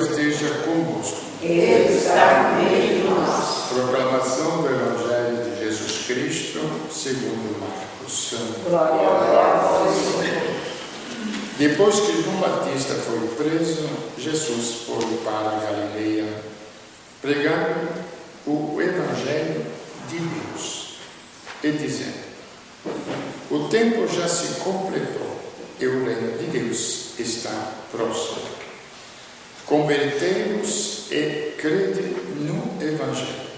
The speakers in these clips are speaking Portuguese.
Deus esteja convosco. Ele está no meio de nós. Proclamação do Evangelho de Jesus Cristo, segundo Marcos. Glória a vós, Senhor. Depois que João Batista foi preso, Jesus foi para a Galileia, pregando o Evangelho de Deus e dizendo: o tempo já se completou e o reino de Deus está próximo. Convertei-vos e crede no Evangelho.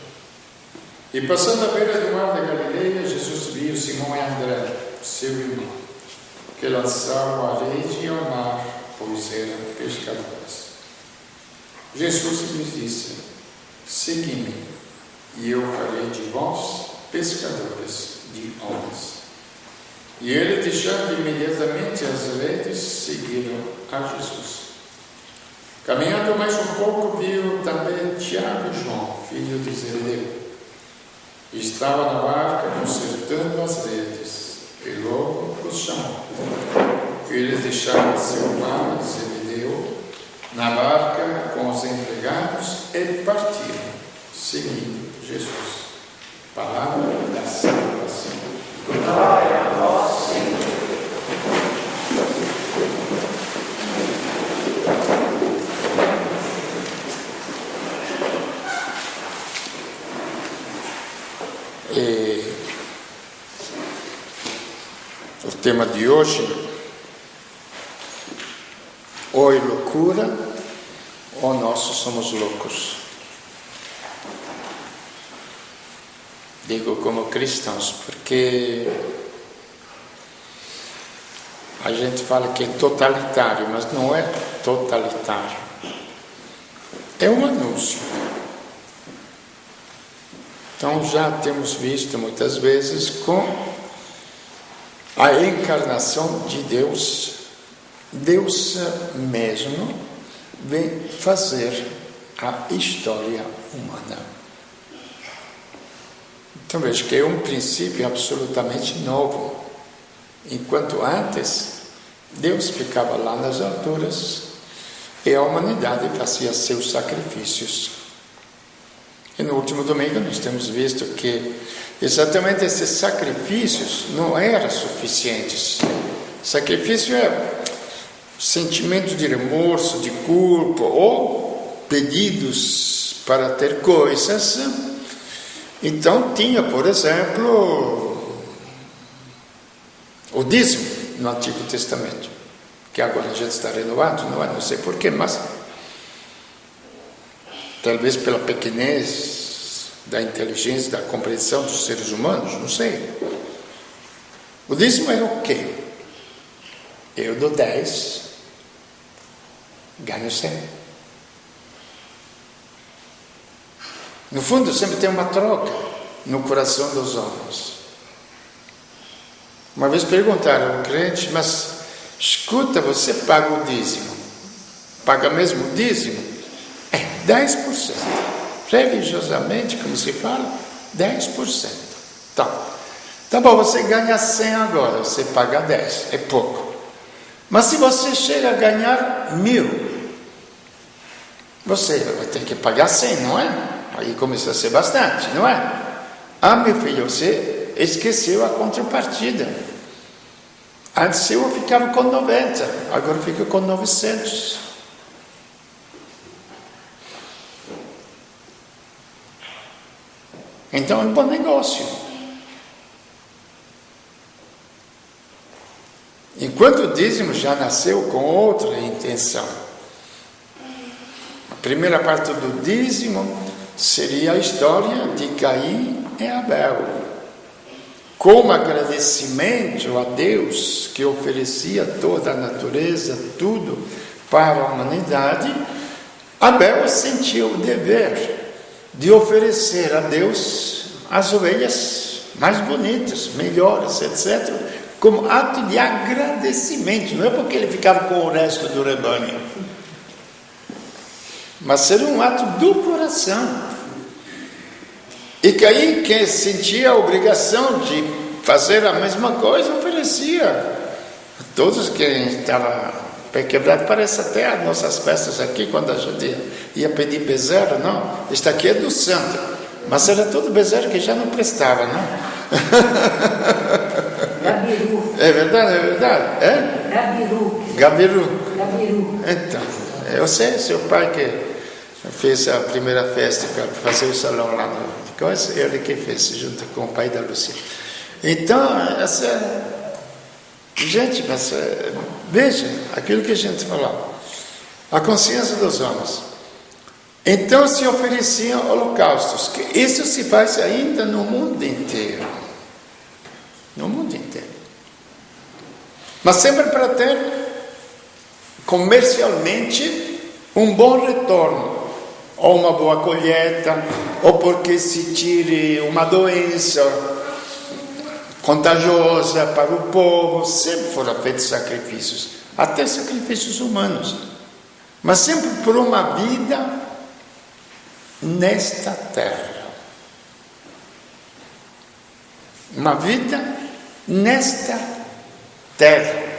E passando à beira do mar da Galileia, Jesus viu Simão e André, seu irmão, que lançavam a rede ao mar, pois eram pescadores. Jesus lhes disse: segui-me, e eu farei de vós pescadores de homens. E ele, deixando imediatamente as redes, seguiram a Jesus. Caminhando mais um pouco, viu também Tiago e João, filho de Zebedeu. Estava na barca consertando as redes, e logo os chamou. Eles deixaram seu pai, Zebedeu, na barca com os empregados e partiram, seguindo Jesus. Palavra da salvação. Glória a vós, Senhor. O tema de hoje: ou é loucura ou nós somos loucos. Digo como cristãos, porque a gente fala que é totalitário, mas não é totalitário. É um anúncio. Então já temos visto muitas vezes com a encarnação de Deus, Deus mesmo vem fazer a história humana. Então veja que é um princípio absolutamente novo. Enquanto antes, Deus ficava lá nas alturas e a humanidade fazia seus sacrifícios. E no último domingo nós temos visto que exatamente esses sacrifícios não eram suficientes. Sacrifício é sentimento de remorso, de culpa, ou pedidos para ter coisas. Então tinha, por exemplo, o dízimo no Antigo Testamento, que agora a gente está renovando, não sei porquê, mas talvez pela pequenez da inteligência, da compreensão dos seres humanos, não sei. O dízimo era o quê? Eu dou 10, ganho 100. No fundo, sempre tem uma troca no coração dos homens. Uma vez perguntaram ao crente: mas escuta, você paga o dízimo? Paga mesmo o dízimo? 10%. Religiosamente, como se fala, 10%. Tá bom, você ganha 100 agora, você paga 10, é pouco. Mas se você chega a ganhar 1.000, você vai ter que pagar 100, não é? Aí começa a ser bastante, não é? Ah, meu filho, você esqueceu a contrapartida. Antes eu ficava com 90, agora fico com 900. Então é um bom negócio. Enquanto o dízimo já nasceu com outra intenção. A primeira parte do dízimo seria a história de Caim e Abel. Como agradecimento a Deus que oferecia toda a natureza, tudo para a humanidade, Abel sentiu o dever de oferecer a Deus as ovelhas mais bonitas, melhores, etc., como ato de agradecimento. Não é porque ele ficava com o resto do rebanho, mas seria um ato do coração. E Caim, que sentia a obrigação de fazer a mesma coisa, oferecia a todos que estavam pé quebrado. Parece até as nossas festas aqui, quando a gente ia pedir bezerro, não? Este aqui é do santo, mas era todo bezerro que já não prestava, não? Gabiru. É verdade, é verdade. É? Gabiru. Gabiru. Então, eu sei, seu pai que fez a primeira festa para fazer o salão lá no coisa, ele que fez, junto com o pai da Lucia. Então, gente, mas veja aquilo que a gente falou, a consciência dos homens. Então se ofereciam holocaustos, que isso se faz ainda no mundo inteiro. No mundo inteiro. Mas sempre para ter comercialmente um bom retorno. Ou uma boa colheita, ou porque se tire uma doença contagiosa para o povo. Sempre foram feitos sacrifícios, até sacrifícios humanos, mas sempre por uma vida nesta terra. Uma vida nesta terra.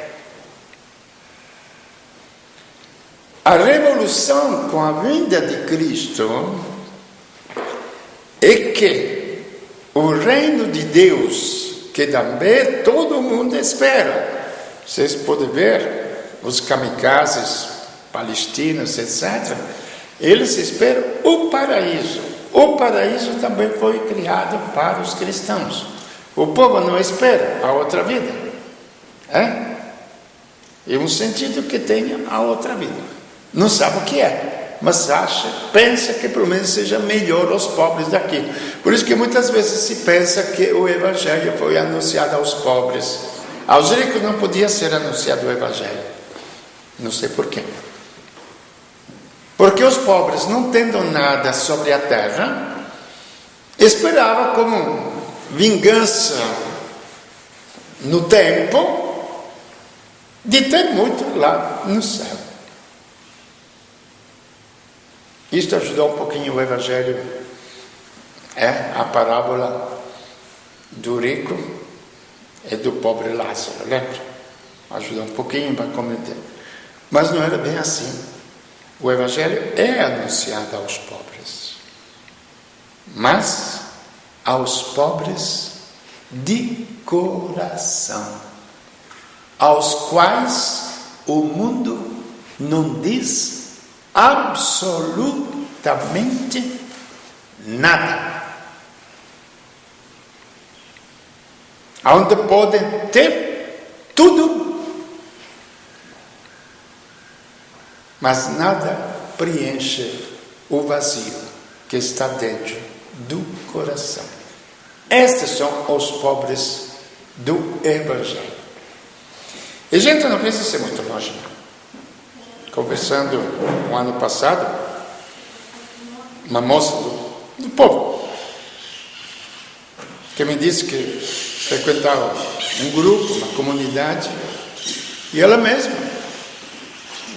A revolução com a vinda de Cristo é que o reino de Deus, que também todo mundo espera. Vocês podem ver os kamikazes palestinos, etc. Eles esperam o paraíso. O paraíso também foi criado para os cristãos. O povo não espera a outra vida. É um sentido que tenha a outra vida. Não sabe o que é, mas pensa que pelo menos seja melhor aos pobres daqui. Por isso que muitas vezes se pensa que o Evangelho foi anunciado aos pobres. Aos ricos não podia ser anunciado o Evangelho. Não sei porquê. Porque os pobres, não tendo nada sobre a terra, esperavam como vingança no tempo de ter muito lá no céu. Isto ajudou um pouquinho o Evangelho, a parábola do rico e do pobre Lázaro, lembra? Ajudou um pouquinho para compreender. Mas não era bem assim. O Evangelho é anunciado aos pobres, mas aos pobres de coração, aos quais o mundo não diz absolutamente nada. Onde podem ter tudo, mas nada preenche o vazio que está dentro do coração. Estes são os pobres do Evangelho. E a gente não precisa ser muito longe, não. Conversando no ano passado, uma moça do povo, que me disse que frequentava um grupo, uma comunidade, e ela mesma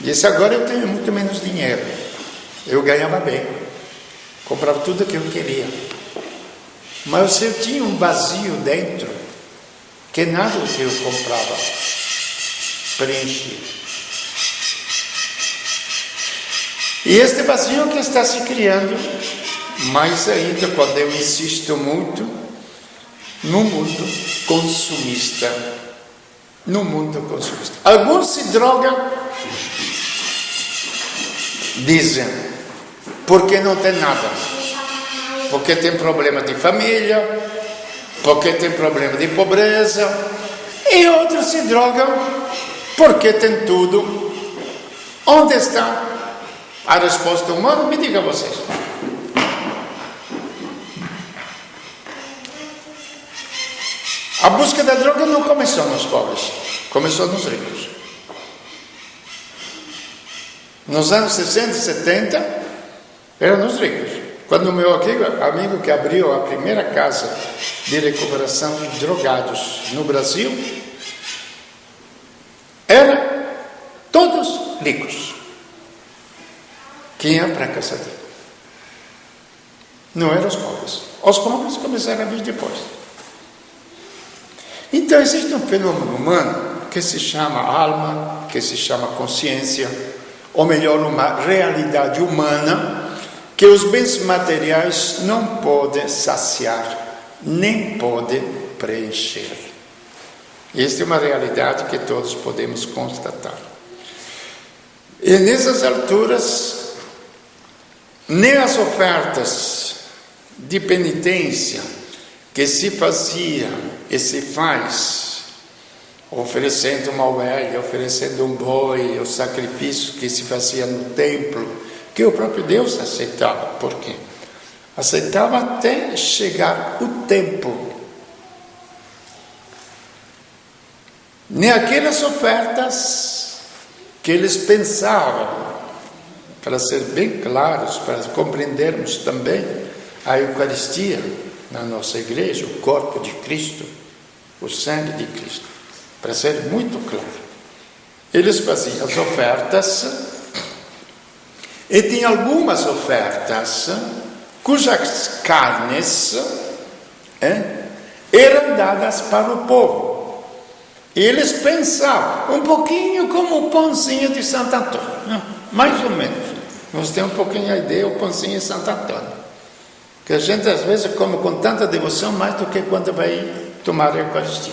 disse: agora eu tenho muito menos dinheiro, eu ganhava bem, comprava tudo que eu queria, mas eu tinha um vazio dentro, que nada que eu comprava preenchia. E este vazio que está se criando, mais ainda quando eu insisto muito no mundo consumista. No mundo consumista. Alguns se drogam, dizem, porque não tem nada. Porque tem problema de família, porque tem problema de pobreza. E outros se drogam porque tem tudo. Onde está a resposta humana? Me diga vocês. A busca da droga não começou nos pobres, começou nos ricos. Nos anos 60 e 70, eram nos ricos. Quando o meu amigo que abriu a primeira casa de recuperação de drogados no Brasil, eram todos ricos. Quem ia para a casa dele? Não eram os pobres. Os pobres começaram a vir depois. Então existe um fenômeno humano que se chama alma que se chama consciência, ou melhor, uma realidade humana que os bens materiais não podem saciar, nem podem preencher. Esta é uma realidade que todos podemos constatar. E nessas alturas, nem as ofertas de penitência que se fazia e se faz, oferecendo uma ovelha, oferecendo um boi, o sacrifício que se fazia no templo, que o próprio Deus aceitava. Por quê? Aceitava até chegar o tempo. Nem aquelas ofertas que eles pensavam, para ser bem claros, para compreendermos também a Eucaristia na nossa igreja, o corpo de Cristo, o sangue de Cristo, para ser muito claro. Eles faziam as ofertas, e tinha algumas ofertas cujas carnes eram dadas para o povo. E eles pensavam um pouquinho como o pãozinho de Santo Antônio, mais ou menos. Nós temos um pouquinho a ideia, o pãozinho de Santo Antônio, que a gente às vezes come com tanta devoção mais do que quando vai tomar a Eucaristia,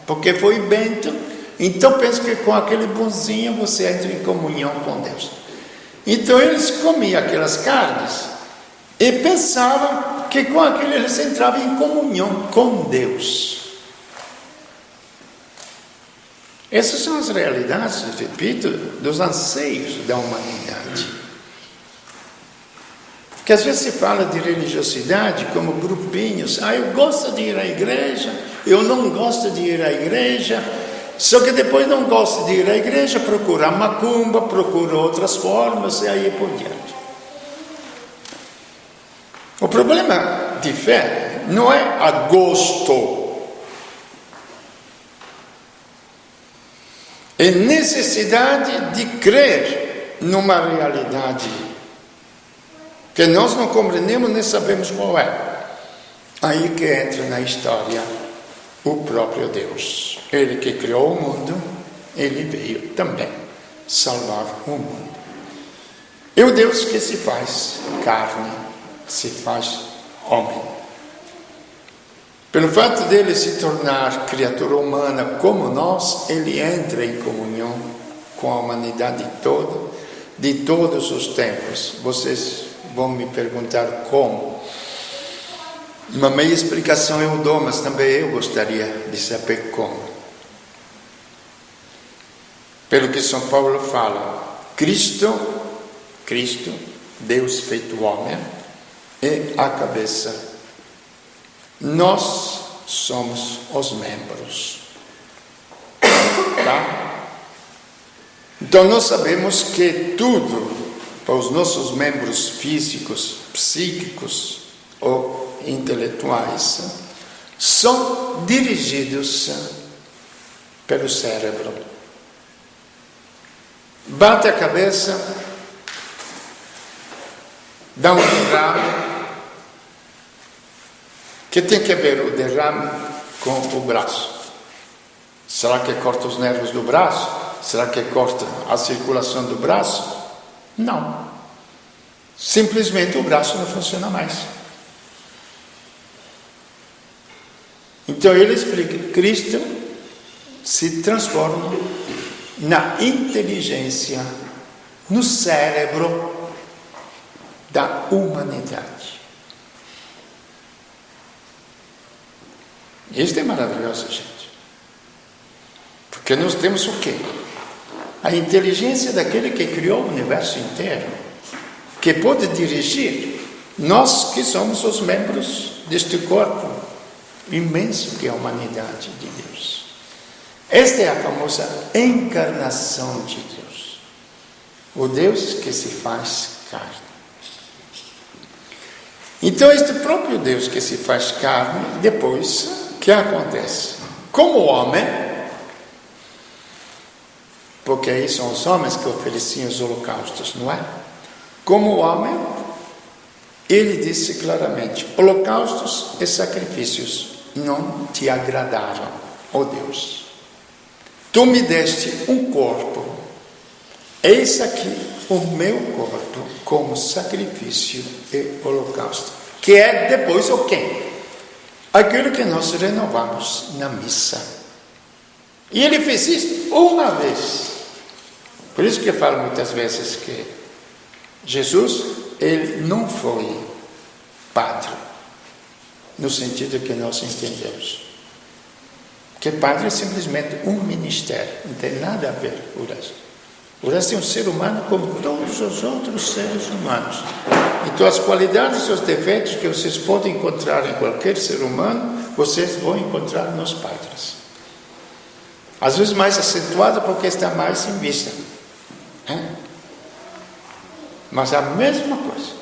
porque foi bento. Então pensa que com aquele pãozinho você entra em comunhão com Deus. Então eles comiam aquelas carnes e pensavam que com aquilo eles entravam em comunhão com Deus. Essas são as realidades, repito, dos anseios da humanidade. Que às vezes se fala de religiosidade como grupinhos. Eu gosto de ir à igreja, eu não gosto de ir à igreja, só que depois não gosto de ir à igreja, procura macumba, procura outras formas e aí por diante. O problema de fé não é a gosto. É necessidade de crer numa realidade que nós não compreendemos nem sabemos qual é. Aí que entra na história o próprio Deus. Ele que criou o mundo, ele veio também salvar o mundo. É o Deus que se faz carne, se faz homem. Pelo fato dele se tornar criatura humana como nós, ele entra em comunhão com a humanidade toda, de todos os tempos. Vocês vão me perguntar como. Uma meia explicação eu dou, mas também eu gostaria de saber como. Pelo que São Paulo fala, Cristo, Deus feito homem, é a cabeça. Nós somos os membros. Tá? Então nós sabemos que tudo, para os nossos membros físicos, psíquicos ou intelectuais, são dirigidos pelo cérebro. Bate a cabeça, dá um derrame. Que tem que ver o derrame com o braço? Será que corta os nervos do braço? Será que corta a circulação do braço? Não. Simplesmente o braço não funciona mais. Então ele explica, Cristo se transforma na inteligência, no cérebro da humanidade. Isto é maravilhoso, gente. Porque nós temos o quê? A inteligência daquele que criou o universo inteiro, que pode dirigir nós que somos os membros deste corpo imenso que é a humanidade de Deus. Esta é a famosa encarnação de Deus. O Deus que se faz carne. Então este próprio Deus que se faz carne, depois, o que acontece? Como homem, porque aí são os homens que ofereciam os holocaustos, não é? Como homem, ele disse claramente, holocaustos e sacrifícios não te agradaram, ó Deus. tu me deste um corpo, eis aqui o meu corpo como sacrifício e holocausto. Que é depois o quê? Aquilo que nós renovamos na missa. E ele fez isso uma vez. Por isso que eu falo muitas vezes que Jesus, ele não foi padre, no sentido que nós entendemos. Porque padre é simplesmente um ministério, não tem nada a ver com o resto. O resto é um ser humano como todos os outros seres humanos. Então as qualidades e os defeitos que vocês podem encontrar em qualquer ser humano, vocês vão encontrar nos padres. Às vezes mais acentuado porque está mais em vista. Mas a mesma coisa.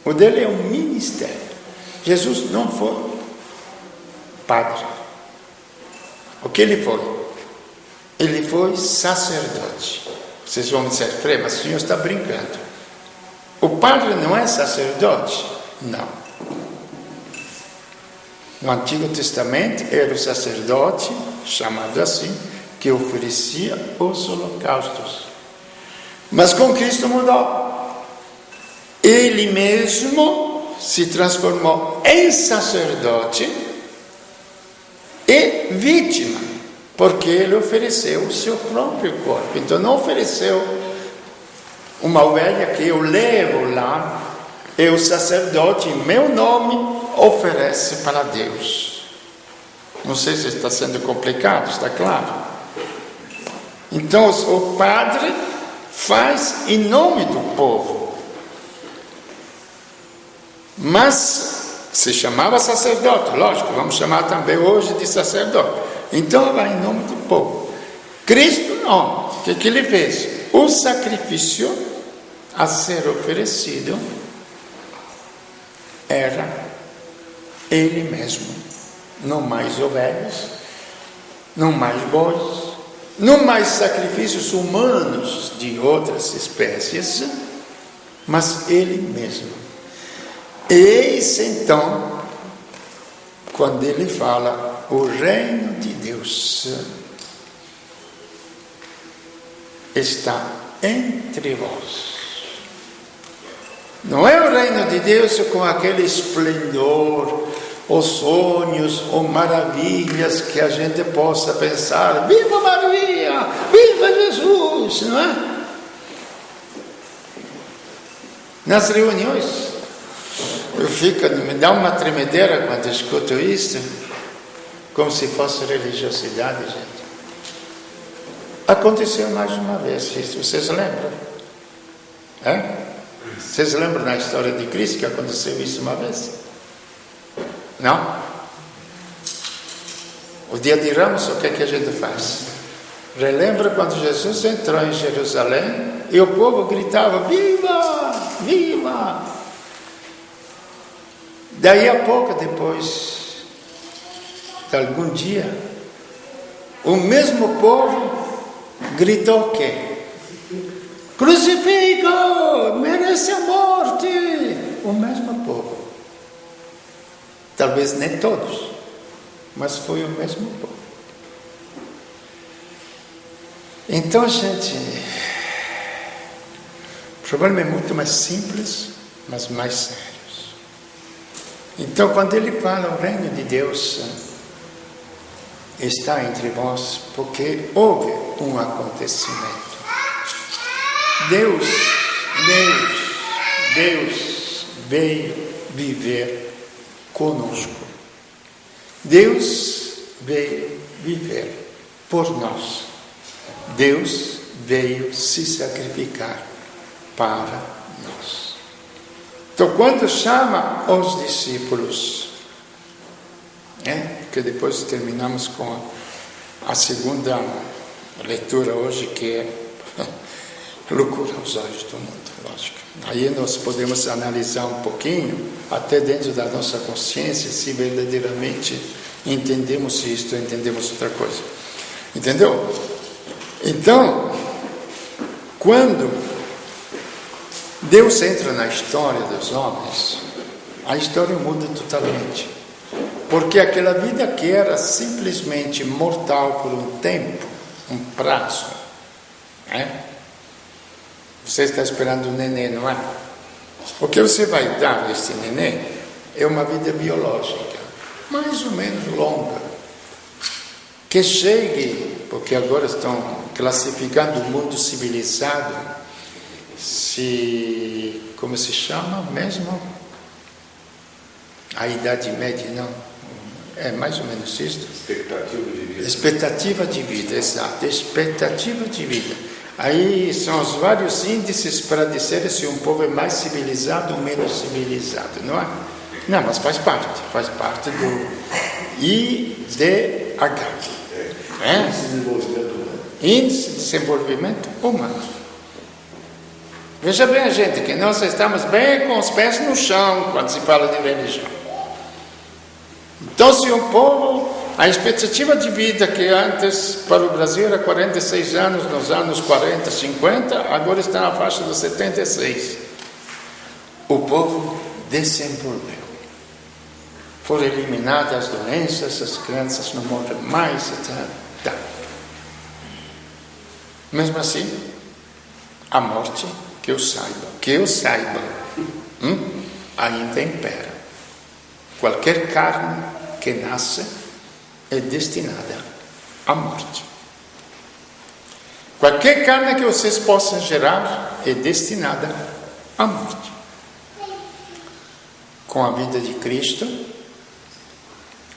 O dele é um ministério. Jesus não foi padre. O que ele foi? Ele foi sacerdote. Vocês vão dizer, Frei, mas o senhor está brincando. O padre não é sacerdote? Não. No Antigo Testamento era o sacerdote, chamado assim, que oferecia os holocaustos. Mas com Cristo mudou. Ele mesmo se transformou em sacerdote e vítima, porque ele ofereceu o seu próprio corpo. Então não ofereceu uma ovelha que eu levo lá, e o sacerdote, em meu nome, oferece para Deus. Não sei se está sendo complicado, está claro? Então o padre faz em nome do povo. Mas se chamava sacerdote, lógico, vamos chamar também hoje de sacerdote. Então vai em nome do povo. Cristo não. O que ele fez? O sacrifício a ser oferecido era ele mesmo. Não mais ovelhas, não mais bois, não mais sacrifícios humanos de outras espécies, mas ele mesmo. Eis então, quando ele fala, o reino de Deus está entre vós. Não é o reino de Deus com aquele esplendor, os sonhos ou maravilhas que a gente possa pensar, viva Maria, viva Jesus, não é? Nas reuniões, me dá uma tremedeira quando escuto isso, como se fosse religiosidade, gente. Aconteceu mais uma vez isso, vocês lembram? Vocês lembram na história de Cristo que aconteceu isso uma vez? Não? O dia de Ramos, o que é que a gente faz? Relembra quando Jesus entrou em Jerusalém e o povo gritava, viva, viva! Daí a pouco depois, de algum dia, o mesmo povo gritou o quê? Crucifica, merece a morte. O mesmo povo. Talvez nem todos, mas foi o mesmo povo. Então, gente, o problema é muito mais simples, mas mais sério. Então, quando ele fala o reino de Deus está entre vós, porque houve um acontecimento. Deus veio viver conosco. Deus veio viver por nós. Deus veio se sacrificar para nós. Então, quando chama os discípulos, que depois terminamos com a segunda leitura hoje, que é loucura aos olhos do mundo, lógico. Aí nós podemos analisar um pouquinho, até dentro da nossa consciência, se verdadeiramente entendemos isto, entendemos outra coisa. Entendeu? Então, quando Deus entra na história dos homens, a história muda totalmente. Porque aquela vida que era simplesmente mortal por um tempo, um prazo. Você está esperando um neném, não é? O que você vai dar a este neném é uma vida biológica, mais ou menos longa, que chegue, porque agora estão classificando o mundo civilizado, como se chama mesmo? A Idade Média, não? É mais ou menos isso. Expectativa de vida. Expectativa de vida, exato. Expectativa de vida. Aí são os vários índices para dizer se um povo é mais civilizado ou menos civilizado, não é? Não, mas faz parte do IDH. Índice de Desenvolvimento Humano. Veja bem, gente, que nós estamos bem com os pés no chão quando se fala de religião. Então, se um povo, a expectativa de vida que antes para o Brasil era 46 anos, nos anos 40, 50, agora está na faixa dos 76. O povo desenvolveu. Foram eliminadas as doenças, as crianças não morrem mais, etc. Mesmo assim, a morte, que eu saiba, ainda impera. Qualquer carne que nasce é destinada à morte. Qualquer carne que vocês possam gerar é destinada à morte. Com a vida de Cristo,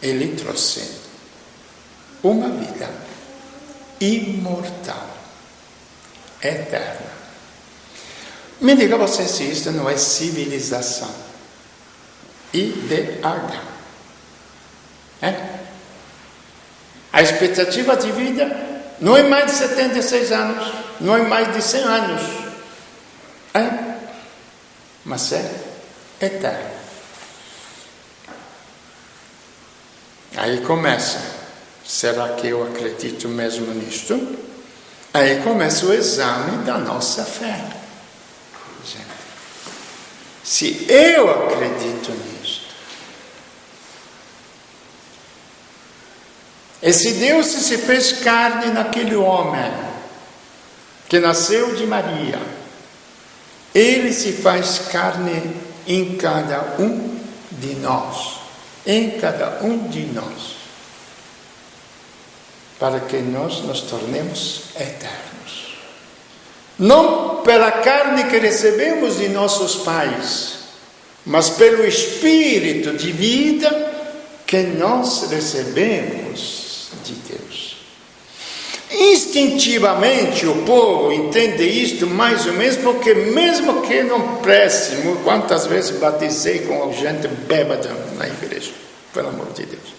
Ele trouxe uma vida imortal, eterna. Me diga você se isso não é civilização. IDH. A expectativa de vida não é mais de 76 anos, não é mais de 100 anos. Mas é eterno. Aí começa, será que eu acredito mesmo nisto? Aí começa o exame da nossa fé. Gente, se eu acredito nisto, e se Deus se fez carne naquele homem que nasceu de Maria, Ele se faz carne em cada um de nós. Em cada um de nós, para que nós nos tornemos eternos. Não pela carne que recebemos de nossos pais, mas pelo Espírito de vida que nós recebemos de Deus. Instintivamente o povo entende isto mais ou menos, porque mesmo que não preste, quantas vezes batizei com gente bêbada na igreja, pelo amor de Deus,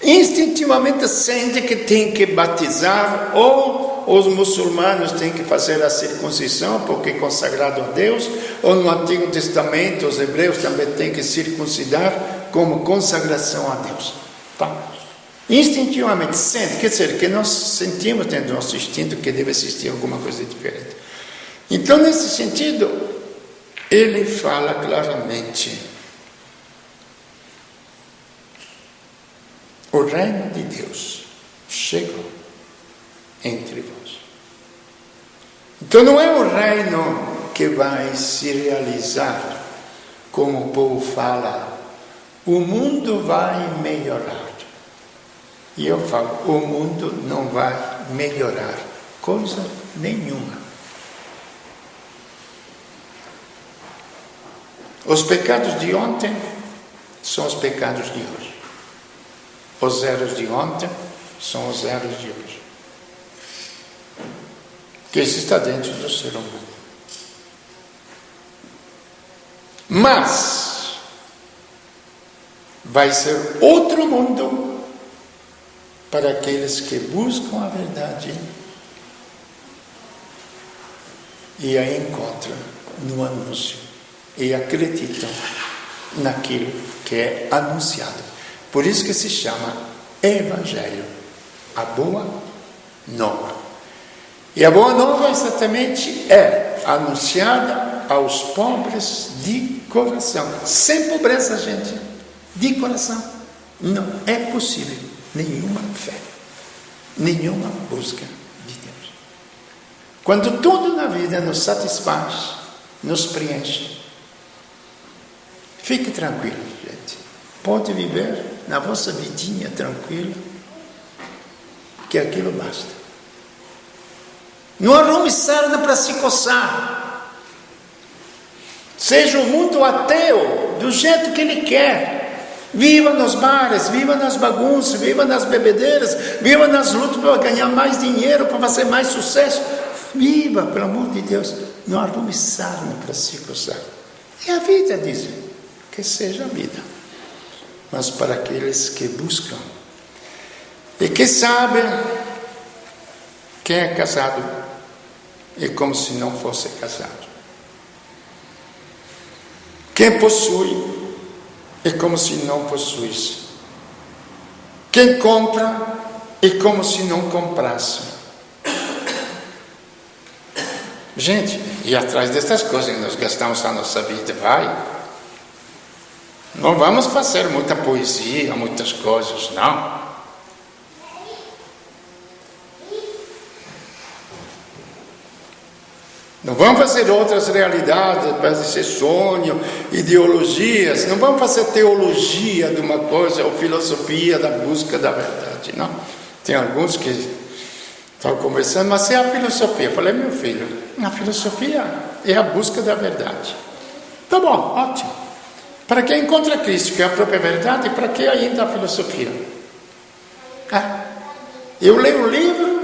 instintivamente sente que tem que batizar, ou os muçulmanos têm que fazer a circuncisão porque é consagrado a Deus, ou no Antigo Testamento os hebreus também têm que circuncidar como consagração a Deus. Tá? Instintivamente sente, quer dizer, que nós sentimos dentro do nosso instinto que deve existir alguma coisa diferente. Então, nesse sentido, ele fala claramente: o reino de Deus chegou entre vós. Então, não é o reino que vai se realizar, como o povo fala, o mundo vai melhorar. E eu falo, o mundo não vai melhorar coisa nenhuma. Os pecados de ontem são os pecados de hoje. Os erros de ontem são os erros de hoje. Que isso está dentro do ser humano. Mas vai ser outro mundo para aqueles que buscam a verdade e a encontram no anúncio e acreditam naquilo que é anunciado. Por isso que se chama Evangelho, a boa nova. E a boa nova exatamente é anunciada aos pobres de coração. Sem pobreza, gente, de coração. Não é possível nenhuma fé. nenhuma busca de Deus. Quando tudo na vida nos satisfaz, nos preenche, fique tranquilo, gente. Pode viver na vossa vidinha tranquila, que aquilo basta. Não arrume sarna para se coçar. Seja o mundo ateu do jeito que ele quer. Viva nos bares, viva nas bagunças, viva nas bebedeiras, viva nas lutas para ganhar mais dinheiro, para fazer mais sucesso. Viva, pelo amor de Deus. Não arrume sarna para se coçar. É a vida, dizem. Que seja a vida. Mas para aqueles que buscam e que sabem, quem é casado é como se não fosse casado. Quem possui é como se não possuísse. Quem compra é como se não comprasse. Gente, e atrás dessas coisas que nós gastamos a nossa vida, vai. Não vamos fazer muita poesia, muitas coisas, não. Não vamos fazer outras realidades, para ser sonho, ideologias. Não vamos fazer teologia de uma coisa, ou filosofia da busca da verdade, não. Tem alguns que estão conversando, mas é a filosofia. Eu falei, meu filho, a filosofia é a busca da verdade. Tá bom, ótimo. Para quem encontra Cristo, que é a própria verdade, para que ainda a filosofia? Eu leio o livro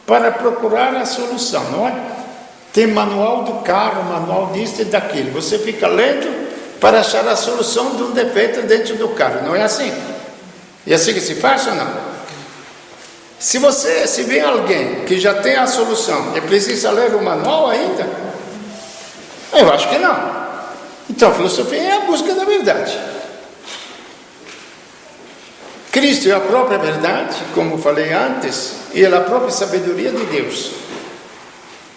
para procurar a solução, não é? Tem manual do carro, manual disso e daquilo. Você fica lendo para achar a solução de um defeito dentro do carro, não é assim? É assim que se faz ou não? Se vem alguém que já tem a solução e precisa ler o manual ainda, eu acho que não. Então a filosofia é a busca da verdade. Cristo é a própria verdade, como falei antes, e é a própria sabedoria de Deus,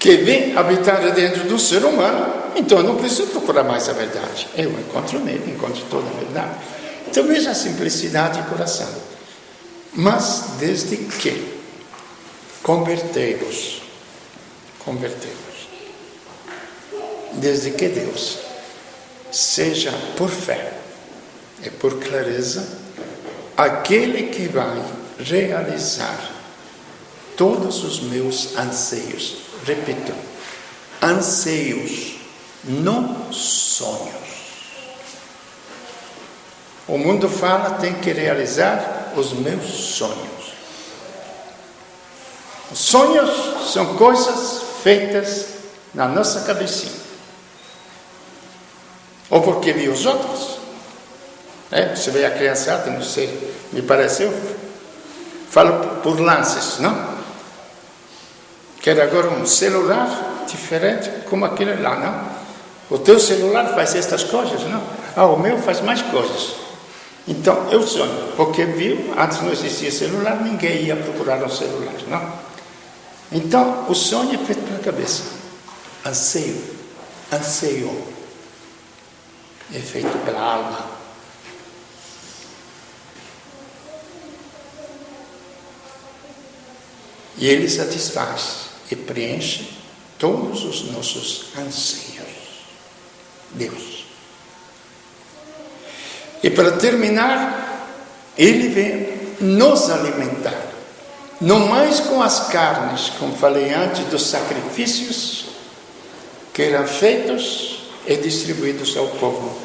que vem habitar dentro do ser humano. Então eu não preciso procurar mais a verdade. Eu encontro nele, encontro toda a verdade. Então veja a simplicidade de coração. Mas desde que convertei-vos, desde que Deus seja por fé e por clareza aquele que vai realizar todos os meus anseios. Repito, anseios, não sonhos. O mundo fala, tem que realizar os meus sonhos. Os sonhos são coisas feitas na nossa cabecinha. Ou porque vi os outros. Você vê a criançada, não sei, me pareceu. Falo por lances, não? Quero agora um celular diferente como aquele lá, não? O teu celular faz estas coisas, não? O meu faz mais coisas. Então, eu sonho, porque viu, antes não existia celular, ninguém ia procurar um celular, não? Então, o sonho é feito pela cabeça. Anseio, é feito pela alma. E ele satisfaz e preenche todos os nossos anseios. Deus. E para terminar, ele vem nos alimentar. Não mais com as carnes, como falei antes, dos sacrifícios que eram feitos e distribuídos ao povo.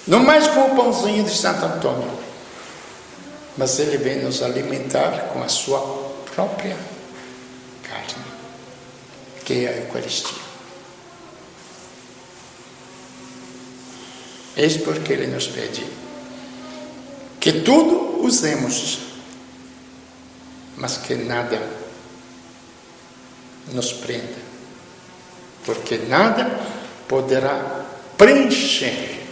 Não mais com o pãozinho de Santo Antônio, mas ele vem nos alimentar com a sua própria carne, que é a Eucaristia. Eis porque ele nos pede que tudo usemos, mas que nada nos prenda, porque nada poderá preencher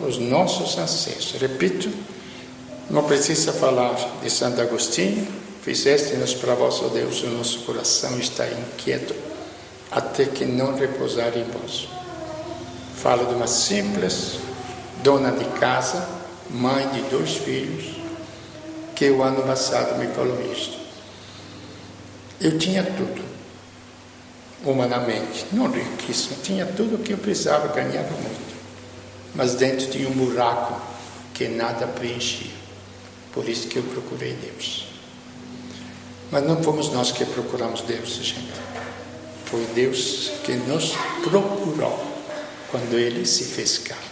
os nossos anseios. Repito, não precisa falar de Santo Agostinho: fizeste-nos para vós, ó Deus, o nosso coração está inquieto, até que não repousar em vós. Falo de uma simples dona de casa, mãe de 2 filhos, que o ano passado me falou isto. Eu tinha tudo, humanamente, não riquíssimo, tinha tudo o que eu precisava, ganhava muito. Mas dentro tinha um buraco que nada preenchia. Por isso que eu procurei Deus. Mas não fomos nós que procuramos Deus, gente. Foi Deus que nos procurou quando Ele se fez carne.